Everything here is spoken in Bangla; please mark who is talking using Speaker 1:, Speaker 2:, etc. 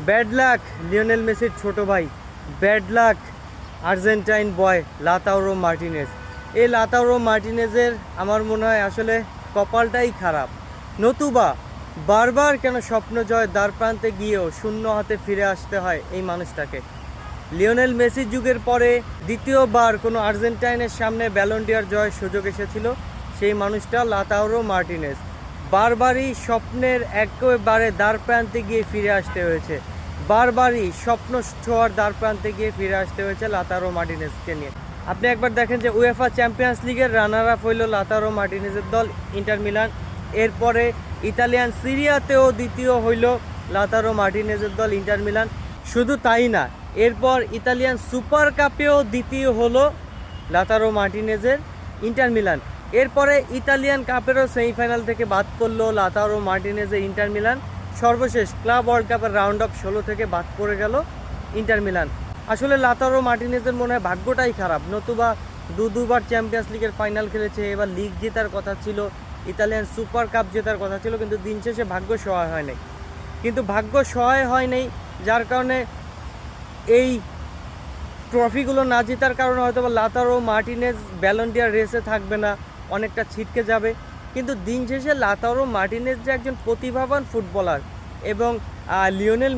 Speaker 1: ব্যাড লাক লিওনেল মেসির ছোট ভাই, ব্যাড লাক আর্জেন্টাইন বয় লাউতারো মার্টিনেজ। এই লাউতারো মার্টিনেজের আমার মনে হয় আসলে কপালটাই খারাপ, নতুবা বারবার কেন স্বপ্ন জয় দ্বার প্রান্তে গিয়েও শূন্য হাতে ফিরে আসতে হয় এই মানুষটাকে। লিওনেল মেসির যুগের পরে দ্বিতীয়বার কোনো আর্জেন্টাইনের সামনে ব্যালন ডি'অর জয়ের সুযোগ এসেছিল, সেই মানুষটা লাউতারো মার্টিনেজ। বারবারই স্বপ্নের একেবারে দ্বার প্রান্তে গিয়ে ফিরে আসতে হয়েছে, বারবারই স্বপ্ন ছোঁয়ার দ্বার প্রান্তে গিয়ে ফিরে আসতে হয়েছে লাউতারো মার্টিনেজকে নিয়ে। আপনি একবার দেখেন যে উয়েফা চ্যাম্পিয়ন্স লিগের রানার আপ হইল লাউতারো মার্টিনেজের দল ইন্টার মিলান, এরপরে ইতালিয়ান সিরিয়াতেও দ্বিতীয় হইল লাউতারো মার্টিনেজের দল ইন্টার মিলান। শুধু তাই না, এরপর ইতালিয়ান সুপার কাপেও দ্বিতীয় হলো লাউতারো মার্টিনেজের ইন্টার মিলান। এরপরে ইতালিয়ান কাপেরও সেমিফাইনাল থেকে বাদ পড়লো লাউতারো মার্টিনেজের ইন্টার মিলান। সর্বশেষ ক্লাব ওয়ার্ল্ড কাপের রাউন্ড অফ 16 থেকে বাদ পড়ে গেল ইন্টার মিলান। আসলে লাউতারো মার্টিনেজের মনে হয় ভাগ্যটাই খারাপ, নতুবা দুবার চ্যাম্পিয়ন্স লিগের ফাইনাল খেলেছে, এবার লিগ জেতার কথা ছিল, ইতালিয়ান সুপার কাপ জেতার কথা ছিল, কিন্তু দিন শেষে ভাগ্য সহায় হয় নাই। কিন্তু ভাগ্য সহায় হয় নাই, যার কারণে এই ট্রফিগুলো না জেতার কারণে হয়তো বা লাউতারো মার্টিনেজ ব্যালন ডি'অর রেসে থাকবে না, অনেকটা ছিটকে যাবে। কিন্তু দিন শেষে লাউতারো মার্টিনেজ যে একজন প্রতিভাবান ফুটবলার এবং লিওনেল